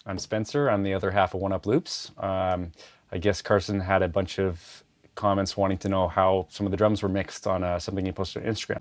I'm Spencer. I'm the other half of One Up Loops. I guess Carson had a bunch of comments wanting to know how some of the drums were mixed on something he posted on Instagram.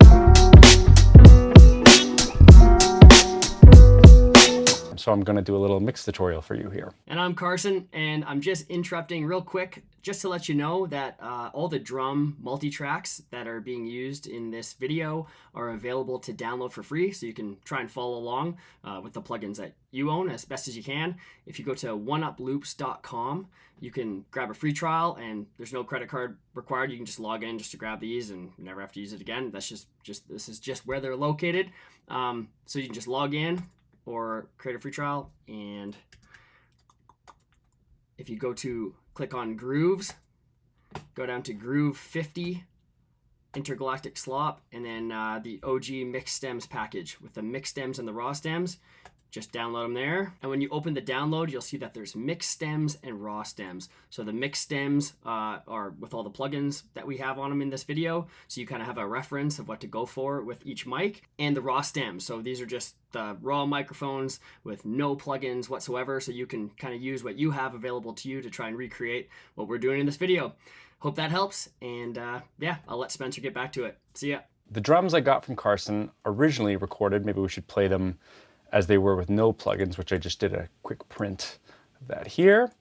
So I'm going to do a little mix tutorial for you here. And I'm Carson, and I'm just interrupting real quick just to let you know that all the drum multi-tracks that are being used in this video are available to download for free, so you can try and follow along with the plugins that you own as best as you can. If you go to oneuploops.com, you can grab a free trial, and there's no credit card required. You can just log in just to grab these and never have to use it again. That's this is just where they're located. So you can just log in or create a free trial, and if you go to click on grooves, go down to groove 50 intergalactic slop, and then the OG mix stems package with the mix stems and the raw stems. Just download them there, and when you open the download, you'll see that there's mix stems and raw stems. So the mix stems are with all the plugins that we have on them in this video, so you kind of have a reference of what to go for with each mic. And the raw stems, so these are just the raw microphones with no plugins whatsoever, so you can kind of use what you have available to you to try and recreate what we're doing in this video. Hope that helps, and yeah, I'll let Spencer get back to it. See ya. The drums I got from Carson originally recorded, maybe we should play them as they were with no plugins, which I just did a quick print of that here.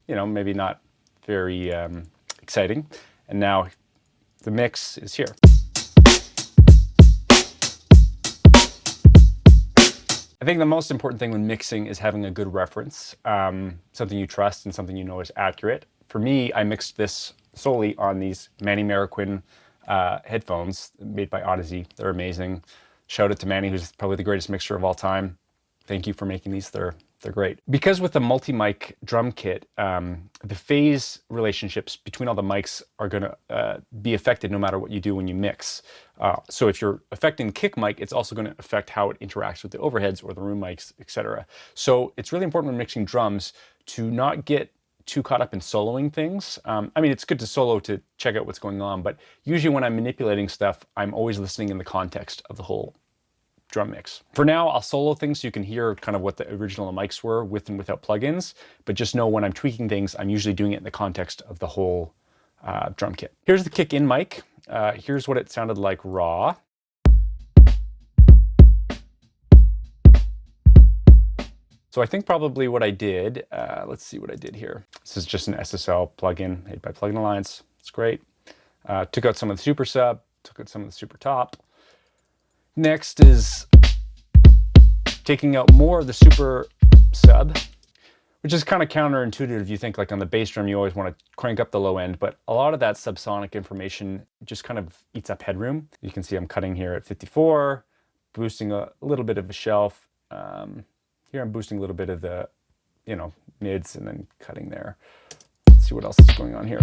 You know, maybe not very exciting. And now the mix is here. I think the most important thing when mixing is having a good reference, something you trust and something you know is accurate. For me, I mixed this solely on these Manny Marroquin headphones made by Odyssey. They're amazing. Shout out to Manny, who's probably the greatest mixer of all time. Thank you for making these. They're great. Because with the multi-mic drum kit, the phase relationships between all the mics are going to be affected no matter what you do when you mix. So if you're affecting the kick mic, it's also going to affect how it interacts with the overheads or the room mics, etc. So it's really important when mixing drums to not get too caught up in soloing things. I mean, it's good to solo to check out what's going on, but usually when I'm manipulating stuff, I'm always listening in the context of the whole drum mix. For now, I'll solo things so you can hear kind of what the original mics were with and without plugins, but just know when I'm tweaking things, I'm usually doing it in the context of the whole drum kit. Here's the kick in mic. Here's what it sounded like raw. So I think probably what I did, let's see what I did here. This is just an SSL plugin made by Plugin Alliance. It's great. Took out some of the super sub, took out some of the super top. Next is taking out more of the super sub, which is kind of counterintuitive. You think like on the bass drum, you always want to crank up the low end, but a lot of that subsonic information just kind of eats up headroom. You can see I'm cutting here at 54, boosting a little bit of a shelf. Here I'm boosting a little bit of the, you know, mids and then cutting there. Let's see what else is going on here.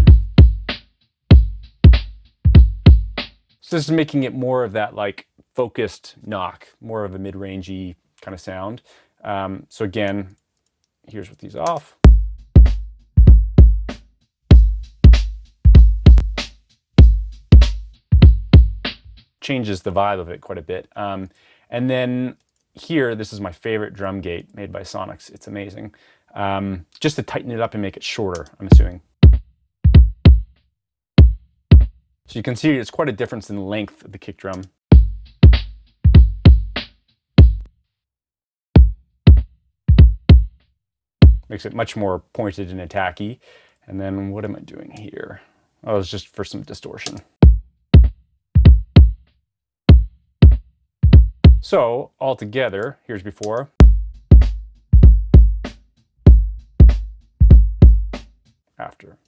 So this is making it more of that like focused knock, more of a mid-rangey kind of sound. So again, here's with these off. Changes the vibe of it quite a bit. And then here, this is my favorite drum gate made by Sonics. It's amazing. Just to tighten it up and make it shorter, I'm assuming. So you can see it's quite a difference in the length of the kick drum. Makes it much more pointed and attacky. And then what am I doing here? Oh, it's just for some distortion. So all together, here's before. After.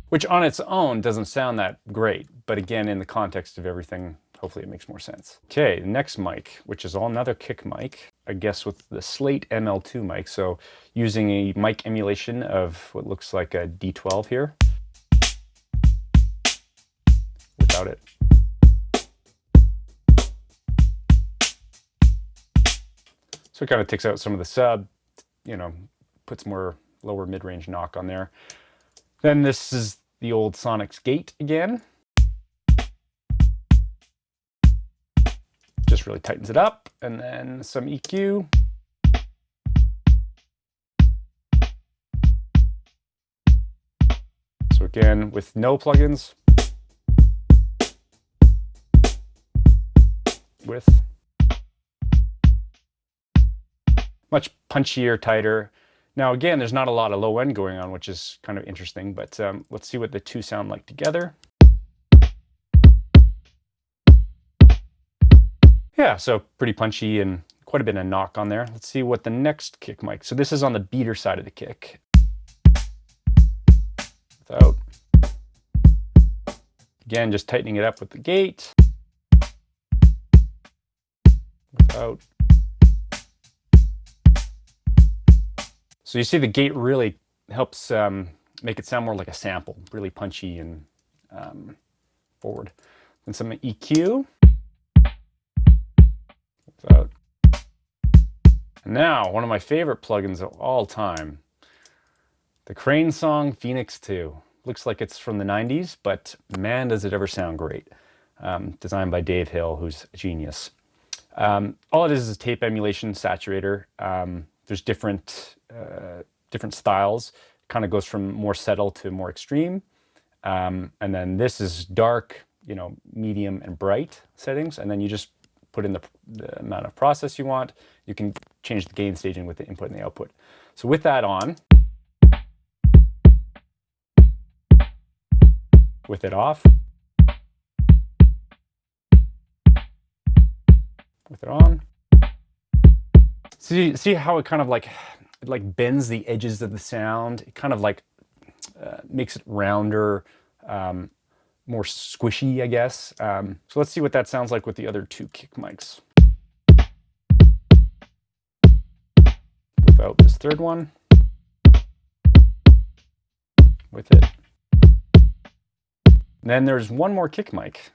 Which on its own doesn't sound that great, but again, in the context of everything, hopefully it makes more sense. Okay, the next mic, which is another kick mic, I guess with the Slate ML2 mic. So using a mic emulation of what looks like a D12 here. Without it. So it kind of takes out some of the sub, you know, puts more lower mid-range knock on there. Then this is the old Sonics gate again. just really tightens it up. And then some EQ. So again, with no plugins, with much punchier, tighter. Now again, there's not a lot of low end going on, which is kind of interesting, but let's see what the two sound like together. Yeah, so pretty punchy and quite a bit of knock on there. Let's see what the next kick mic. So this is on the beater side of the kick. Without. Again, just tightening it up with the gate. Without. So you see the gate really helps make it sound more like a sample, really punchy and forward. And some EQ. Without. And now, one of my favorite plugins of all time, the Crane Song Phoenix 2. Looks like it's from the 90s, but man, does it ever sound great. Designed by Dave Hill, who's a genius. All it is a tape emulation saturator. There's different styles. It kind of goes from more subtle to more extreme. And then this is dark, medium and bright settings. And then you just put in the amount of process you want. You can change the gain staging with the input and the output. So with that on, with it off, with it on. See how it kind of like bends the edges of the sound. It kind of like makes it rounder, more squishy, I guess. So let's see what that sounds like with the other two kick mics. Without this third one. With it. And then there's one more kick mic,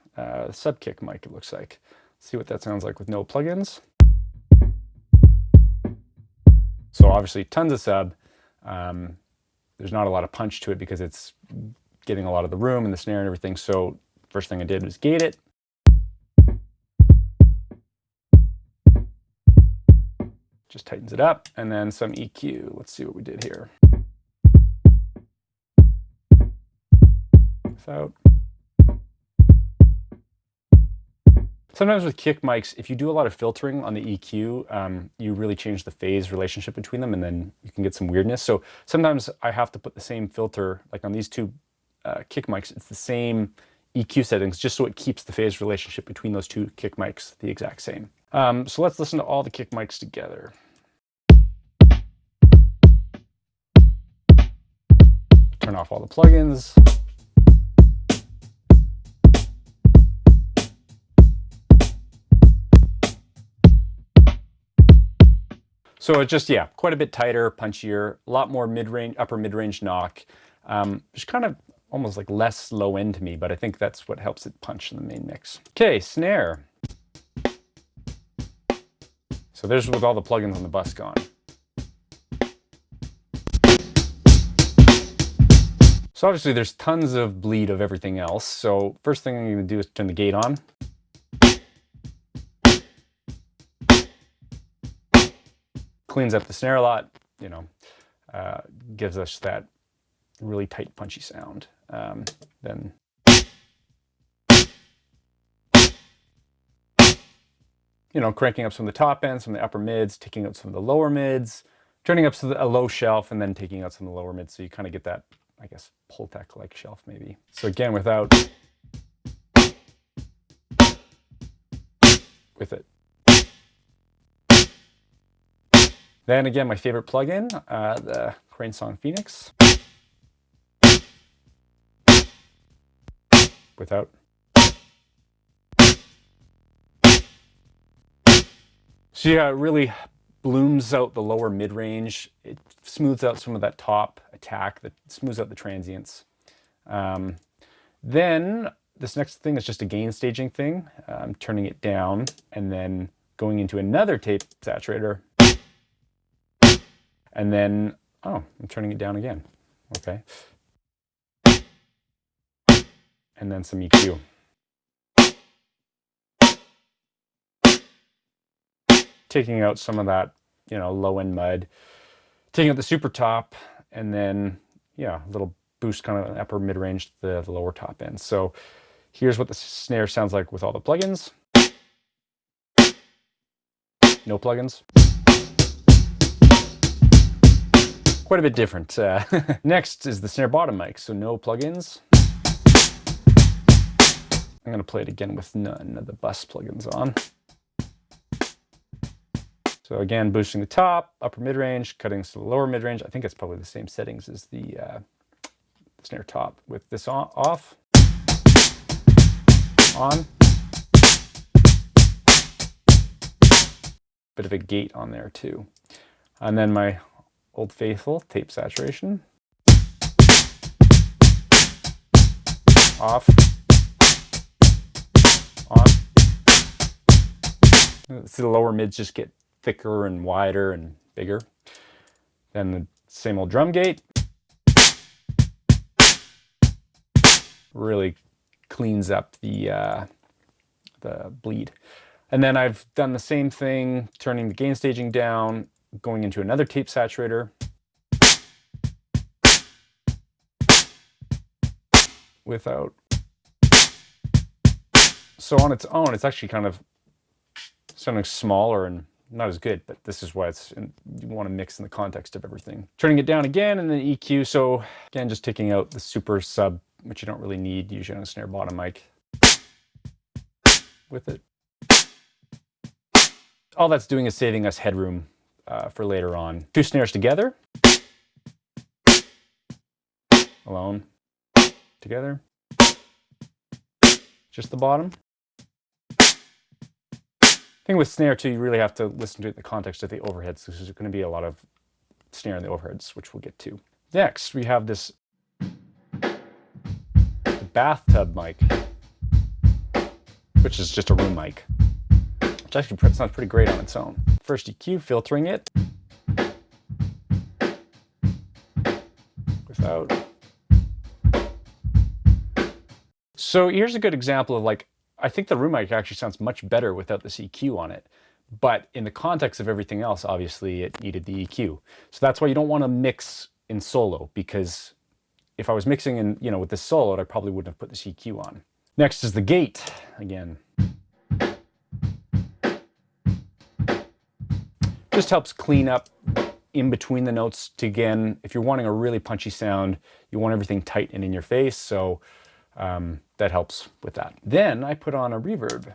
sub kick mic it looks like. Let's see what that sounds like with no plugins. So obviously tons of sub. There's not a lot of punch to it because it's getting a lot of the room and the snare and everything. So first thing I did was gate it. Just tightens it up, and then some EQ. Let's see what we did here. Without. Sometimes with kick mics, if you do a lot of filtering on the EQ, you really change the phase relationship between them, and then you can get some weirdness. So sometimes I have to put the same filter, like on these two kick mics, it's the same EQ settings, just so it keeps the phase relationship between those two kick mics the exact same. So let's listen to all the kick mics together. Turn off all the plugins. So it's just, quite a bit tighter, punchier, a lot more mid-range, upper mid-range knock. Just kind of almost like less low end to me, but I think that's what helps it punch in the main mix. Okay, snare. So there's with all the plugins on the bus gone. So obviously there's tons of bleed of everything else. So first thing I'm gonna do is turn the gate on. Cleans up the snare a lot, gives us that really tight, punchy sound. Then cranking up some of the top ends, some of the upper mids, taking out some of the lower mids, turning up to a low shelf, and then taking out some of the lower mids. So you kind of get that, I guess, Pultec-like shelf maybe. So again, without, with it. Then again, my favorite plugin, the Crane Song Phoenix. Without. So yeah, it really blooms out the lower mid-range. It smooths out some of that top attack, that smooths out the transients. Then this next thing is just a gain staging thing. I'm turning it down and then going into another tape saturator. And then, I'm turning it down again. Okay. And then some EQ. taking out some of that, low end mud, taking out the super top, and then, a little boost kind of upper mid range to the lower top end. So here's what the snare sounds like with all the plugins. No plugins. Quite a bit different. Next is the snare bottom mic, so no plugins. I'm going to play it again with none of the bus plugins on. So again, boosting the top, upper mid-range, cutting to the lower mid-range. I think it's probably the same settings as the snare top with this off, on. Bit of a gate on there too. And then my Old Faithful tape saturation. Off. On. See the lower mids just get thicker and wider and bigger. Then the same old drum gate. Really cleans up the bleed. And then I've done the same thing, turning the gain staging down, going into another tape saturator. Without. So on its own, it's actually kind of sounding smaller and not as good, but this is why you want to mix in the context of everything. Turning it down again and then EQ. So again, just taking out the super sub, which you don't really need usually on a snare bottom mic with it. All that's doing is saving us headroom for later on. Two snares together. Alone. Together. Just the bottom. Thing with snare too, you really have to listen to it in the context of the overheads. There's going to be a lot of snare in the overheads, which we'll get to. Next, we have this bathtub mic, which is just a room mic, which actually sounds pretty great on its own. First EQ, filtering it. Without. So here's a good example of I think the room mic actually sounds much better without this EQ on it. But in the context of everything else, obviously it needed the EQ. So that's why you don't want to mix in solo, because if I was mixing in, with this solo, I probably wouldn't have put this EQ on. Next is the gate again. Just helps clean up in between the notes to, again, if you're wanting a really punchy sound, you want everything tight and in your face. So that helps with that. Then I put on a reverb.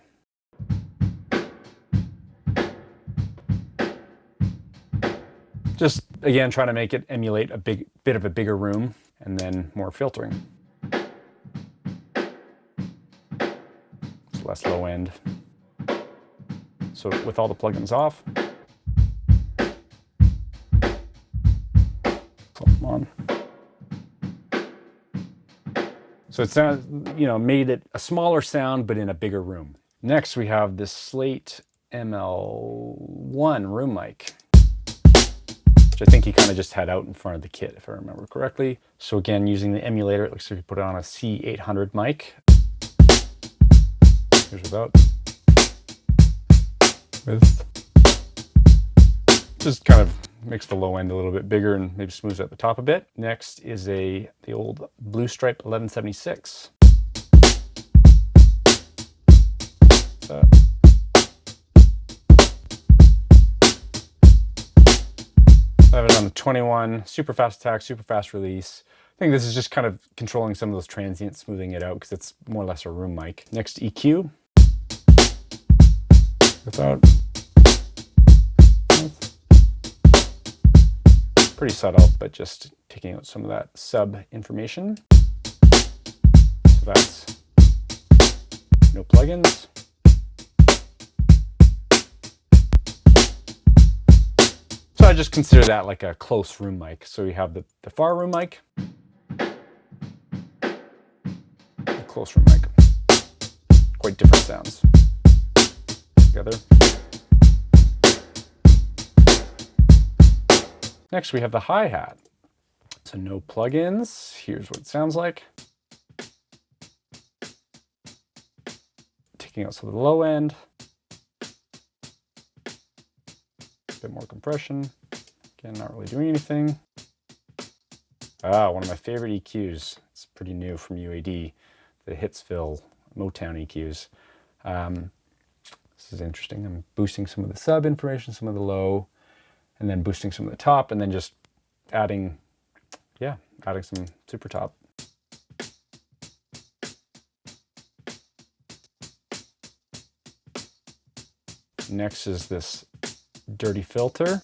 Just again, trying to make it emulate a bit of a bigger room, and then more filtering. It's less low end. So with all the plugins off. Come on. So it sounds, made it a smaller sound, but in a bigger room. Next, we have this Slate ML1 room mic, which I think he kind of just had out in front of the kit, if I remember correctly. So again, using the emulator, it looks like you put it on a C800 mic. Here's without. With. Just kind of makes the low end a little bit bigger and maybe smooths out the top a bit. Next is the old Blue Stripe 1176. I have it on the 21, super fast attack, super fast release. I think this is just kind of controlling some of those transients, smoothing it out because it's more or less a room mic. Next, EQ. Without. Pretty subtle, but just taking out some of that sub information. So that's no plugins. So I just consider that like a close room mic. So you have the far room mic, the close room mic. Quite different sounds together. Next, we have the hi-hat. So no plugins. Here's what it sounds like. Taking out some of the low end. bit more compression. Again, not really doing anything. Ah, one of my favorite EQs. It's pretty new from UAD, the Hitsville Motown EQs. This is interesting. I'm boosting some of the sub information, some of the low, and then boosting some of the top, and then just adding some super top. Next is this dirty filter,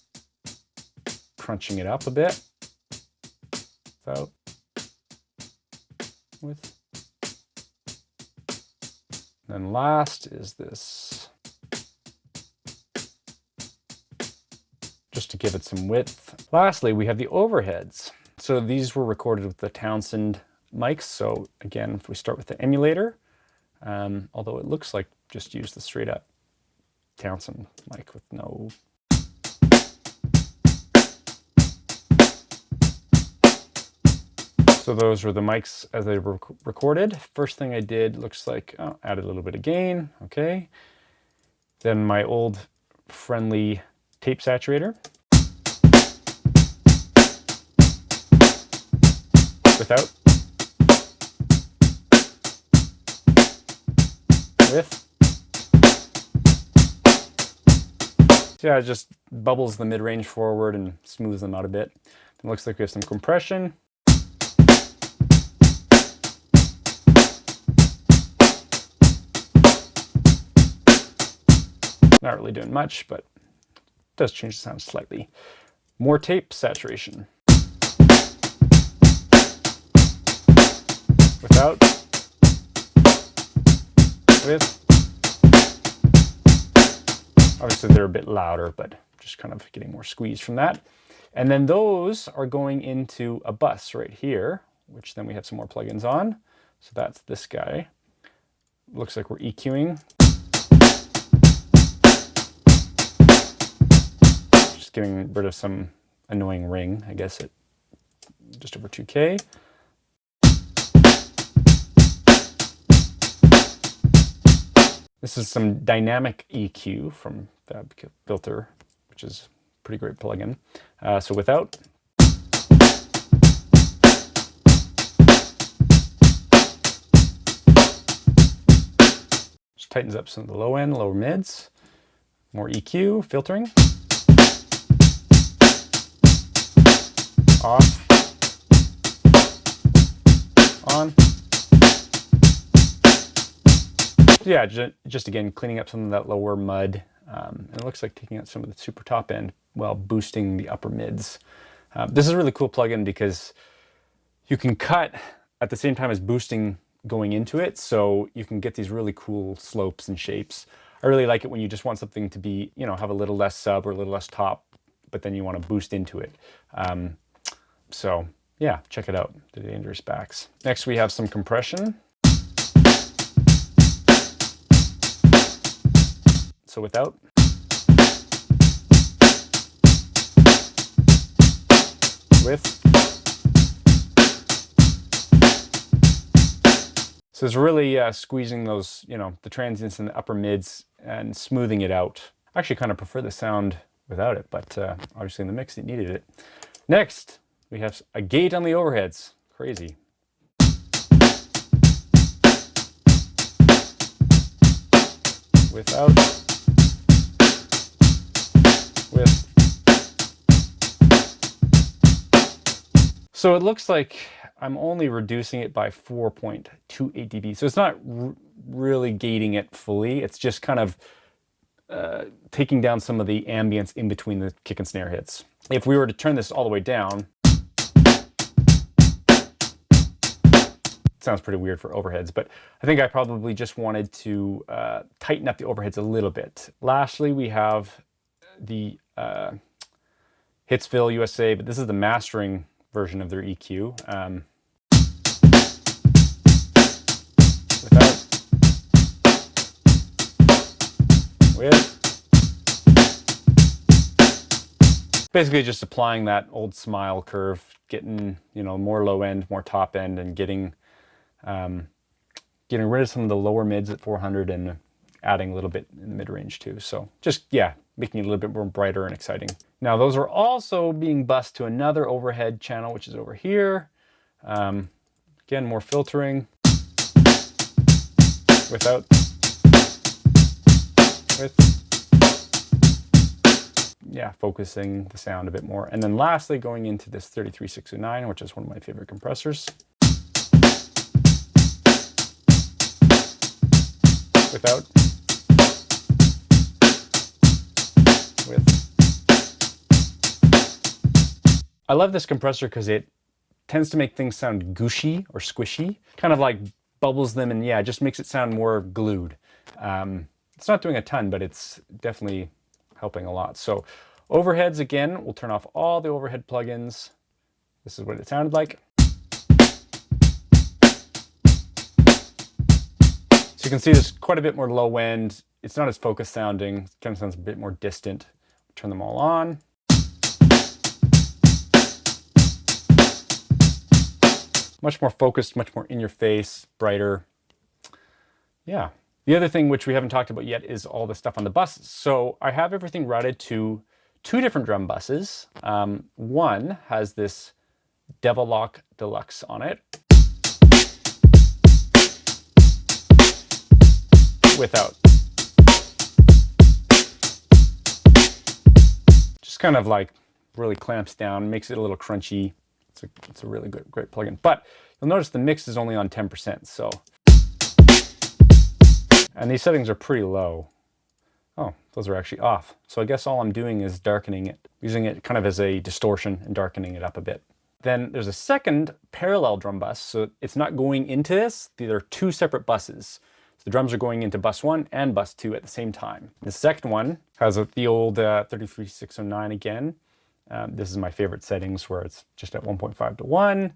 crunching it up a bit. Without, with. Then last is this, just to give it some width. Lastly, we have the overheads. So these were recorded with the Townsend mics. So again, if we start with the emulator, although it looks like just use the straight up Townsend mic with no. So those were the mics as they were recorded. First thing I did looks like, added a little bit of gain, okay. Then my old friendly tape saturator. Without. With. So yeah, it just bubbles the mid-range forward and smooths them out a bit. It looks like we have some compression. Not really doing much, but it does change the sound slightly. More tape saturation. Without. With. Obviously they're a bit louder, but just kind of getting more squeeze from that. And then those are going into a bus right here, which then we have some more plugins on. So that's this guy. Looks like we're EQing. Just getting rid of some annoying ring, I guess, at just over 2K. This is some dynamic EQ from Fab Filter, which is a pretty great plugin. So without. Just tightens up some of the low end, lower mids. More EQ, filtering. Off. On. Yeah, just again, cleaning up some of that lower mud. And it looks like taking out some of the super top end while boosting the upper mids. This is a really cool plugin because you can cut at the same time as boosting going into it. So you can get these really cool slopes and shapes. I really like it when you just want something to be, have a little less sub or a little less top, but then you want to boost into it. So yeah, check it out, the Dangerous Backs. Next we have some compression. So without. With. So it's really squeezing those, the transients in the upper mids and smoothing it out. I actually kind of prefer the sound without it, but obviously in the mix it needed it. Next, we have a gate on the overheads. Crazy. Without. With. So it looks like I'm only reducing it by 4.28 dB. So it's not really gating it fully. It's just kind of taking down some of the ambience in between the kick and snare hits. If we were to turn this all the way down, it sounds pretty weird for overheads, but I think I probably just wanted to tighten up the overheads a little bit. Lastly, we have the Hitsville USA, but this is the mastering version of their EQ. Without. With. Basically just applying that old smile curve, getting, more low end, more top end, and getting rid of some of the lower mids at 400 and adding a little bit in the mid range too. So just, yeah, making it a little bit more brighter and exciting. Now those are also being bussed to another overhead channel, which is over here. Again, more filtering without, with, yeah, focusing the sound a bit more. And then lastly, going into this 33609, which is one of my favorite compressors. Without, with. I love this compressor because it tends to make things sound gushy or squishy, kind of like bubbles them, and yeah, it just makes it sound more glued. It's not doing a ton, but it's definitely helping a lot. So overheads, again, we'll turn off all the overhead plugins. This is what it sounded like. So you can see there's quite a bit more low end. It's not as focused sounding. It kind of sounds a bit more distant. Turn them all on. Much more focused, much more in your face, brighter. Yeah. The other thing which we haven't talked about yet is all the stuff on the buses. So I have everything routed to 2 different drum buses. One has this Devil Lock Deluxe on it. Without. Just kind of like really clamps down, makes it a little crunchy. It's a really great plugin. But you'll notice the mix is only on 10%, so. And these settings are pretty low. Oh, those are actually off. So I guess all I'm doing is darkening it, using it kind of as a distortion and darkening it up a bit. Then there's a second parallel drum bus, so it's not going into this. These are 2 separate buses. So the drums are going into bus 1 and bus 2 at the same time. The second one has the old 33609 again. This is my favorite settings, where it's just at 1.5 to 1,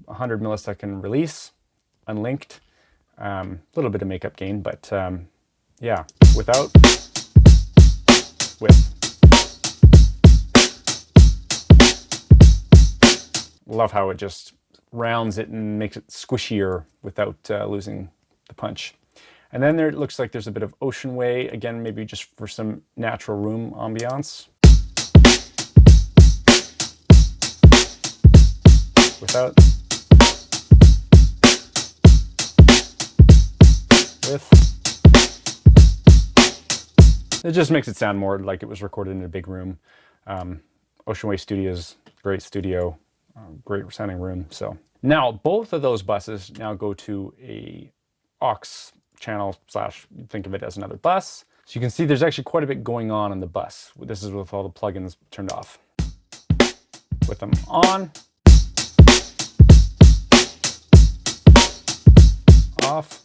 100 millisecond release, unlinked. A little bit of makeup gain, but yeah, without, with. Love how it just rounds it and makes it squishier without losing the punch. And then there, it looks like there's a bit of Ocean Way, again, maybe just for some natural room ambiance. Without, with. It just makes it sound more like it was recorded in a big room. Ocean Way Studios, great studio, great sounding room. So now both of those buses now go to a aux channel slash, think of it as another bus. So you can see there's actually quite a bit going on the bus. This is with all the plugins turned off. With them on, off.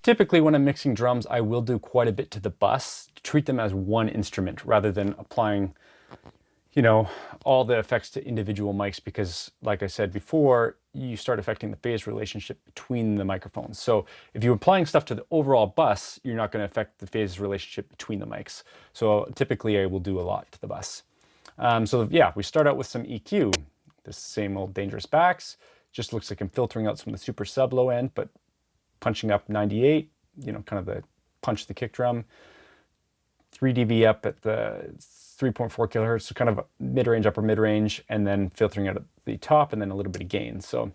Typically when I'm mixing drums, I will do quite a bit to the bus to treat them as one instrument rather than applying, you know, all the effects to individual mics, because like I said before, you start affecting the phase relationship between the microphones. So if you're applying stuff to the overall bus, you're not going to affect the phase relationship between the mics. So typically I will do a lot to the bus. So yeah, we start out with some EQ, the same old dangerous backs. Just looks like I'm filtering out some of the super sub low end, but punching up 98, you know, kind of the punch the kick drum. 3 dB up at the 3.4 kilohertz, so kind of mid-range, upper mid-range, and then filtering out at the top, and then a little bit of gain. So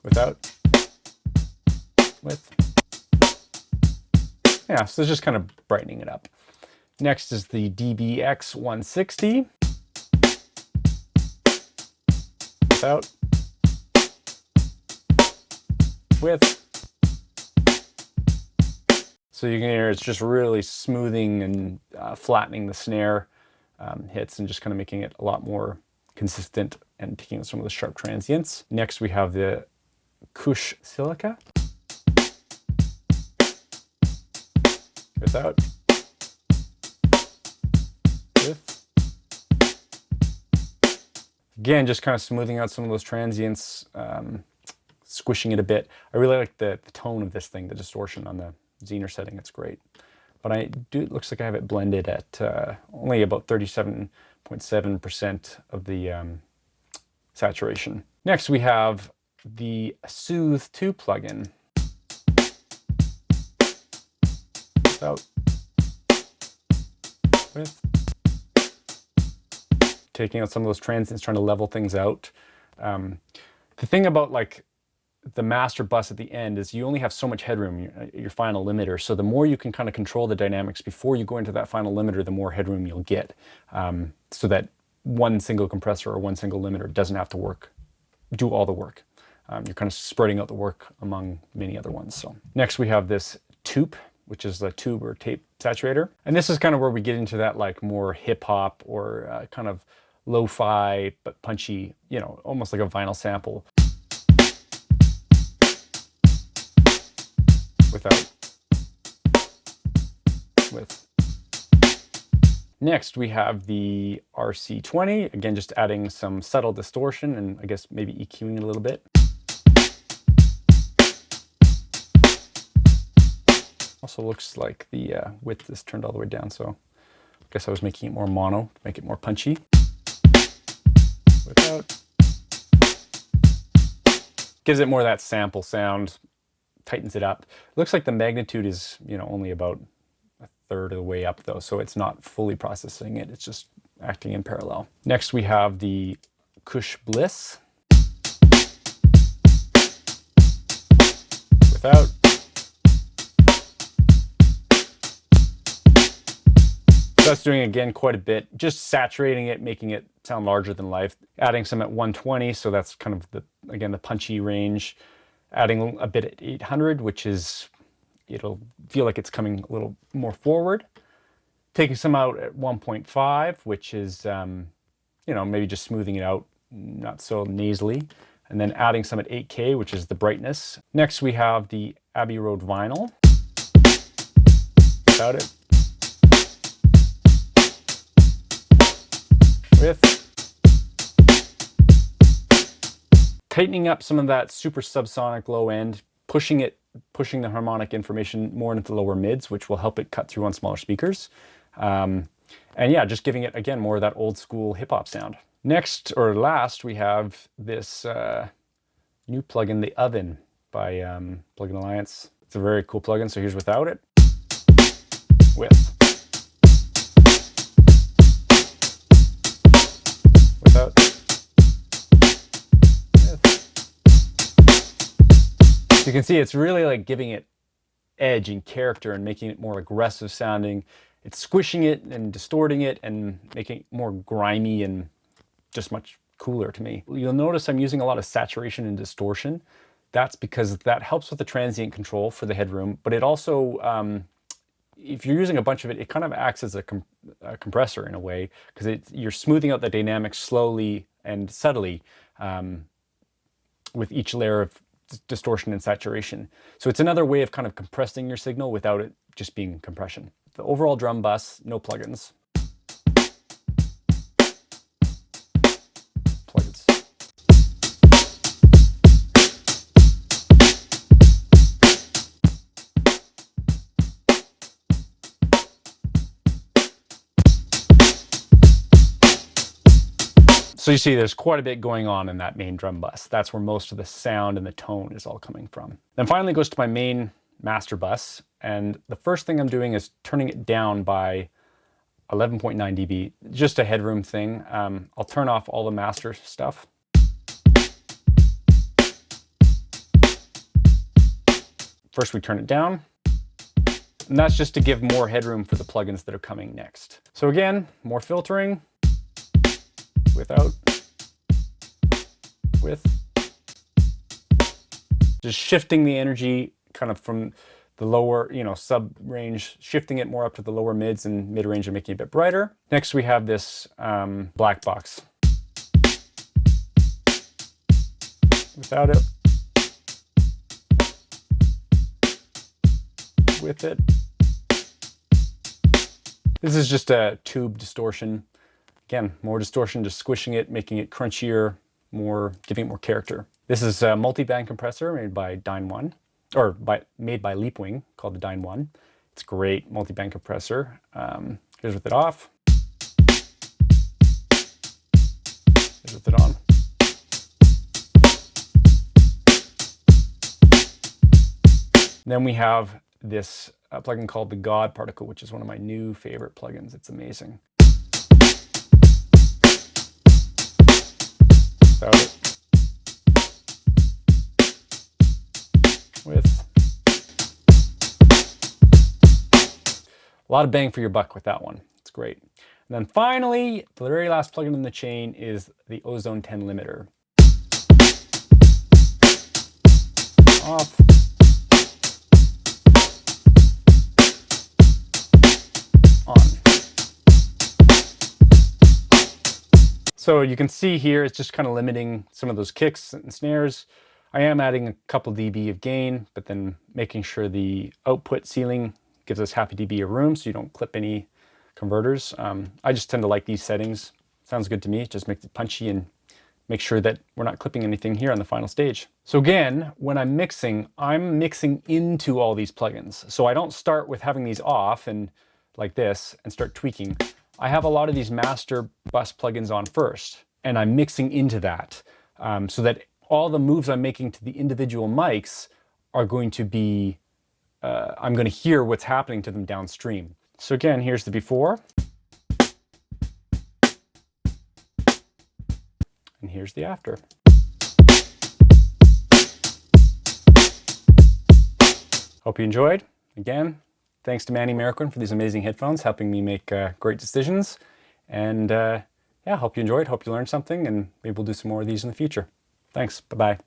without, with. Yeah, so it's just kind of brightening it up. Next is the DBX 160. Without, with. So you can hear it's just really smoothing and flattening the snare hits and just kind of making it a lot more consistent and taking out some of the sharp transients. Next we have the Kush Silica. Without, with. Again, just kind of smoothing out some of those transients, squishing it a bit. I really like the tone of this thing, the distortion on the Zener setting. It's great. But it looks like I have it blended at only about 37.7% of the saturation. Next we have the Soothe 2 plugin. without, with. Taking out some of those transients, trying to level things out. The thing about like the master bus at the end is you only have so much headroom, your final limiter. So the more you can kind of control the dynamics before you go into that final limiter, the more headroom you'll get. So that one single compressor or one single limiter doesn't have to do all the work. You're kind of spreading out the work among many other ones. So next we have this tube, which is the tube or tape saturator. And this is kind of where we get into that like more hip hop or kind of lo-fi but punchy, you know, almost like a vinyl sample. Without, with. Next we have the RC20, again just adding some subtle distortion and I guess maybe EQing it a little bit. Also looks like the width is turned all the way down, so I guess I was making it more mono to make it more punchy. Without. Gives it more of that sample sound, tightens it up. It looks like the magnitude is, you know, only about a third of the way up though, so it's not fully processing it, it's just acting in parallel. Next we have the Kush Bliss. Without. So that's doing again quite a bit, just saturating it, making it sound larger than life. Adding some at 120, so that's kind of the, again, the punchy range. Adding a bit at 800, which is, it'll feel like it's coming a little more forward. Taking some out at 1.5, which is, you know, maybe just smoothing it out, not so nasally. And then adding some at 8K, which is the brightness. Next we have the Abbey Road vinyl. Without it. With. Tightening up some of that super subsonic low end, pushing the harmonic information more into the lower mids, which will help it cut through on smaller speakers. And yeah, just giving it, again, more of that old school hip hop sound. Next, or last, we have this new plugin, The Oven by Plugin Alliance. It's a very cool plugin, so here's without it. With. Without. You can see it's really like giving it edge and character and making it more aggressive sounding. It's squishing it and distorting it and making it more grimy and just much cooler to me. You'll notice I'm using a lot of saturation and distortion. That's because that helps with the transient control for the headroom, but it also, if you're using a bunch of it, it kind of acts as a compressor in a way, because you're smoothing out the dynamics slowly and subtly with each layer of distortion and saturation. So it's another way of kind of compressing your signal without it just being compression. The overall drum bus, no plugins. Plugins. So you see there's quite a bit going on in that main drum bus. That's where most of the sound and the tone is all coming from. Then finally it goes to my main master bus, and the first thing I'm doing is turning it down by 11.9 dB, just a headroom thing. I'll turn off all the master stuff. First we turn it down, and that's just to give more headroom for the plugins that are coming next. So again, more filtering. Without, with, just shifting the energy kind of from the lower, you know, sub range, shifting it more up to the lower mids and mid range and making it a bit brighter. Next we have this black box. Without it, with it. This is just a tube distortion. Again, more distortion, just squishing it, making it crunchier, giving it more character. This is a multi-band compressor made by Dyne1, or made by Leapwing, called the Dyne1. It's a great multi-band compressor. Here's with it off. Here's with it on. Then we have this a plugin called the God Particle, which is one of my new favorite plugins. It's amazing. Without it. With a lot of bang for your buck with that one. It's great. And then finally, the very last plugin in the chain is the Ozone 10 limiter. Off. On. So you can see here, it's just kind of limiting some of those kicks and snares. I am adding a couple dB of gain, but then making sure the output ceiling gives us half a dB of room so you don't clip any converters. I just tend to like these settings. Sounds good to me. It just makes it punchy and make sure that we're not clipping anything here on the final stage. So again, when I'm mixing into all these plugins. So I don't start with having these off and like this and start tweaking. I have a lot of these master bus plugins on first, and I'm mixing into that so that all the moves I'm making to the individual mics are going to be, I'm going to hear what's happening to them downstream. So again, here's the before. And here's the after. Hope you enjoyed. Again, thanks to Manny Marroquin for these amazing headphones, helping me make great decisions. And yeah, hope you enjoyed, hope you learned something, and maybe we'll do some more of these in the future. Thanks, bye-bye.